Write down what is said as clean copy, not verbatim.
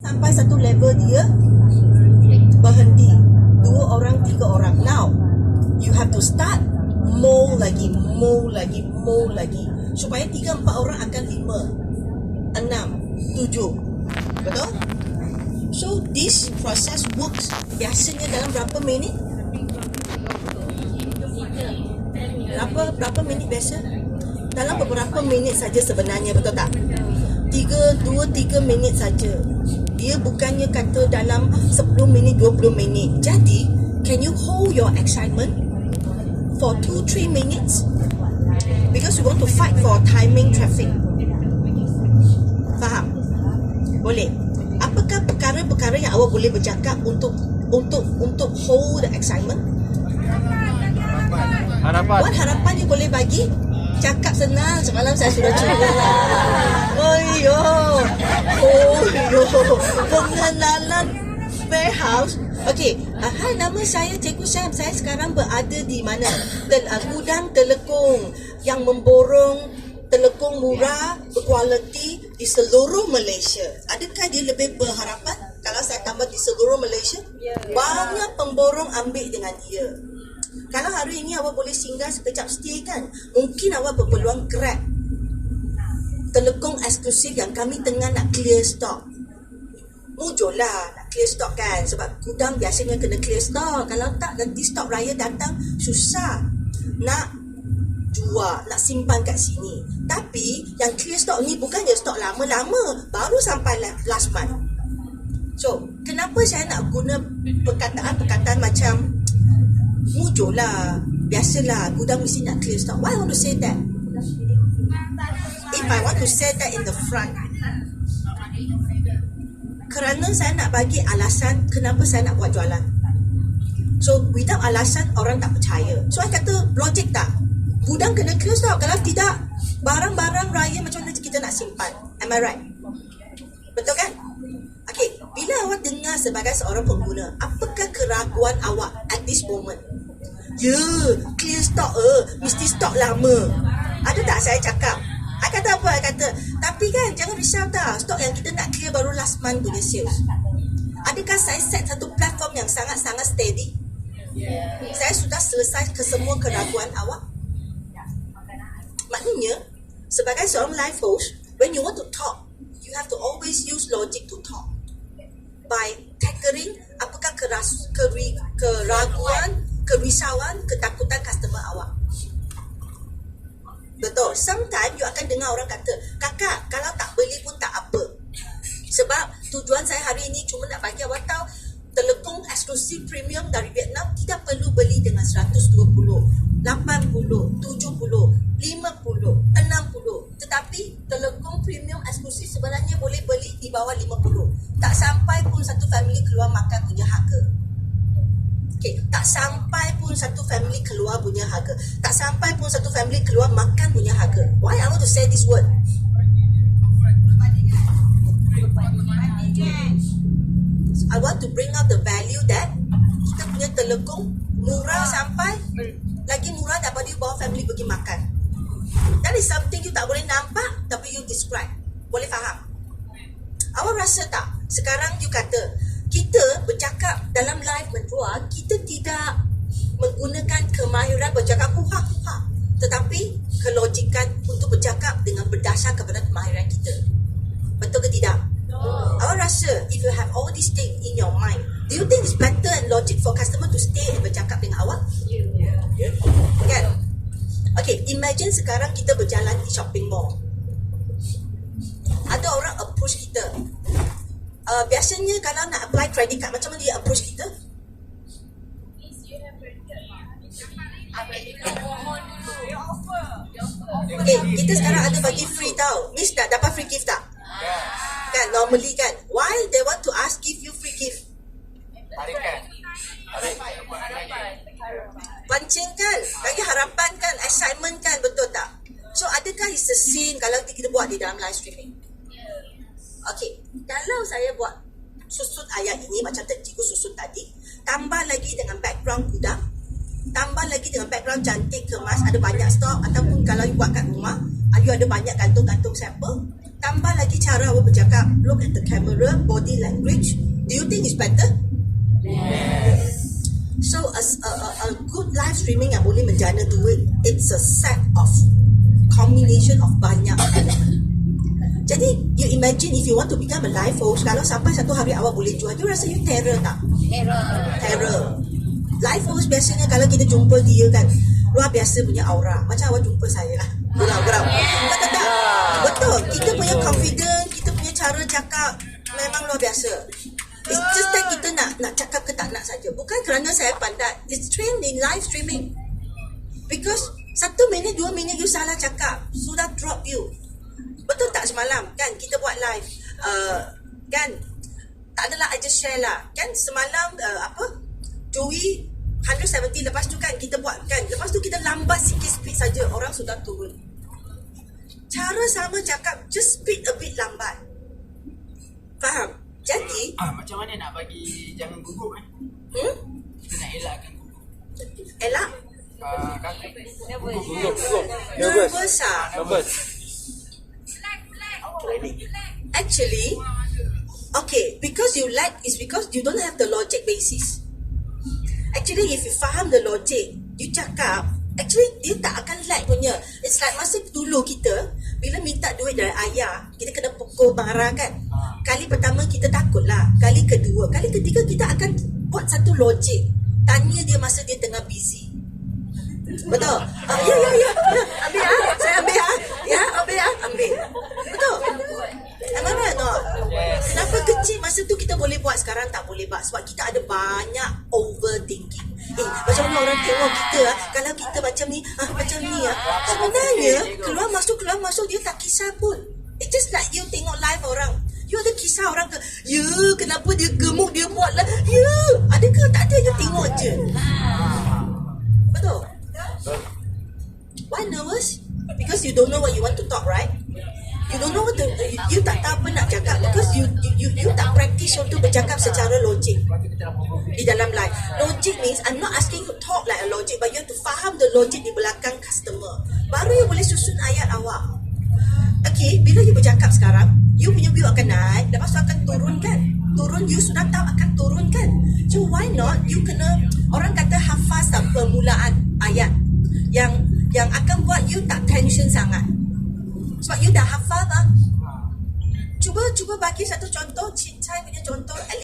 Sampai satu level dia berhenti. 2 orang, 3 orang. Now, you have to start mold lagi. Supaya 3-4 orang akan 5, 6, 7. Betul? So, this process works biasanya dalam berapa minit? Berapa minit biasa? Dalam beberapa minit saja sebenarnya, betul tak? 2-3 minit saja. Dia bukannya kata dalam 10 minit, 20 minit. Jadi, can you hold your excitement for 2-3 minutes? Because you want to fight for timing traffic. Faham? Boleh. Apakah perkara-perkara yang awak boleh bercakap untuk hold the excitement? Harapan. What harapan you boleh bagi? Cakap senang, semalam saya sudah cuba. Pengenalan warehouse. Okey, hai, nama saya Cikgu Syam. Saya sekarang berada di mana? Gudang telekung yang memborong telekung murah, berkualiti di seluruh Malaysia. Adakah dia lebih berharapan kalau saya tambah di seluruh Malaysia? Banyak pemborong ambil dengan dia. Kalau hari ini awak boleh singgah sekejap stay kan, mungkin awak berpeluang grab telekung eksklusif yang kami tengah nak clear stock. Mujur lah nak clear stock kan, sebab gudang biasanya kena clear stock. Kalau tak, nanti stok raya datang susah nak jual, nak simpan kat sini. Tapi yang clear stock ni bukannya stok lama-lama, baru sampai last month. So, kenapa saya nak guna perkataan macam mujur lah, biasalah gudang mesti nak clear stock? Why I want to say that? If I want to say that in the front, kerana saya nak bagi alasan kenapa saya nak buat jualan. So, without alasan, orang tak percaya. So, I kata logik tak? Gudang kena clear stock. Kalau tidak, barang-barang raya macam mana kita nak simpan? Am I right? Betul kan? Okay, bila awak dengar sebagai seorang pengguna, apakah keraguan awak at this moment? Clear stock mesti stok lama. Ada tak saya cakap? I kata apa? I kata, tapi kan jangan risau tau, stok yang kita nak clear baru last month punya sales. Adakah saya set satu platform yang sangat-sangat steady? Saya sudah selesai ke semua keraguan awak? Maknanya, sebagai seorang live host, when you want to talk, you have to always use logic to talk. By tackling apakah keraguan, kerisauan, ketakutan customer awak. Betul. Sometimes you akan dengar orang kata, kakak, kalau tak beli pun tak apa. Sebab tujuan saya hari ini cuma nak bagi awak tahu, telekung eksklusif premium dari Vietnam tidak perlu beli dengan 120, 80, 70, 50, 60. Tetapi telekung premium eksklusif sebenarnya boleh beli di bawah 50. Tak sampai pun satu family keluar makan punya harga. Okay, tak sampai pun satu family keluar punya harga. Tak sampai pun satu family keluar makan punya harga. Why I want to say this word? I want to bring out the value that kita punya telekung murah sampai lagi murah daripada you bawa family pergi makan. That is something you tak boleh nampak tapi you describe. Boleh faham? Awak rasa tak? Sekarang you kata, kita bercakap dalam live menjual, kita tidak menggunakan kemahiran bercakap huha-huha, tetapi kelogikan untuk bercakap dengan berdasar kepada kemahiran kita. Betul ke tidak? Awak rasa if you have all these things in your mind, do you think it's better and logic for customer to stay and bercakap dengan awak? Kan? Okay, imagine sekarang kita berjalan di shopping mall. Ada orang approach kita. Biasanya kalau nak apply credit card, macam mana dia approach kita? Okay, kita sekarang ada bagi free tau. Miss nak dapat free gift tak? Kan, normally kan. Why they want to ask give you free gift? Pancing kan, bagi harapan kan, excitement kan, betul tak? So adakah it's a scene kalau kita buat di dalam live streaming? Okay, kalau saya buat susun ayat ini macam cikgu susun tadi, tambah lagi dengan background gudang, tambah lagi dengan background cantik, kemas, ada banyak stok, ataupun kalau you buat kat rumah, you ada banyak gantung-gantung sampel, tambah lagi cara awak bercakap. Look at the camera, body language. Do you think it's better? So a good live streaming yang boleh menjana duit, it's a set of combination of banyak element. Jadi you imagine if you want to become a live host, kalau sampai satu hari awak boleh jual, you rasa you terror tak? Terror. Live host biasanya kalau kita jumpa dia kan, luar biasa punya aura. Macam awak jumpa saya lah. Gurau-gurau. Tak. Betul. Kita punya confidence, kita punya cara cakap memang luar biasa. It's just that kita nak cakap ke tak nak saja. Bukan kerana saya pandai. It's trained in live streaming. Because 1 minit, 2 minit you salah cakap, sudah drop you. Betul tak semalam kan kita buat live kan, tak adalah I just share lah kan semalam Joey 170, lepas tu kan kita buat kan, lepas tu kita lambat sikit speed saja, orang sudah turun. Cara sama cakap, just speed a bit lambat, faham? Jadi macam mana nak bagi jangan gugup kan? Kita nak elakkan gugup. Elak? Gugup. Nervous ah? Nervous. Actually, okay, because you lack is because you don't have the logic basis. Actually, if you faham the logic, you cakap, actually dia tak akan lag punya. It's like masa dulu kita bila minta duit dari ayah, kita kena pukul marah kan. Kali pertama kita takut lah, kali kedua, kali ketiga kita akan buat satu logic. Tanya dia masa dia tengah busy. Betul? Ya. Ambil saya ambil ambil. Betul? Am I right or not? Kenapa kecil masa tu kita boleh buat, sekarang tak boleh buat? Sebab kita ada banyak overthinking. Macam mana orang tengok kita kalau kita macam ni, sebenarnya keluar masuk dia tak kisah pun. It's just like you tengok live orang, you ada kisah orang ke, ya kenapa dia gemuk, dia buat lah, ya ada ke tak ada, you tengok je. Betul? Why nervous? Because you don't know what you want to talk, right? You don't know what to, you tak tahu apa nak cakap because you tak practice untuk bercakap secara logik di dalam live. Logic means I'm not asking you to talk like a logic, but you have to faham the logic di belakang customer. Baru you boleh susun ayat awak. Okay, bila you bercakap sekarang, you punya view akan naik, lepas tu akan turun kan? Turun, you sudah tahu akan turun kan? So why not you kena, orang kata hafaz permulaan ayat yang akan buat you tak tension sangat. Sebab you dah hafal lah. Cuba bagi satu contoh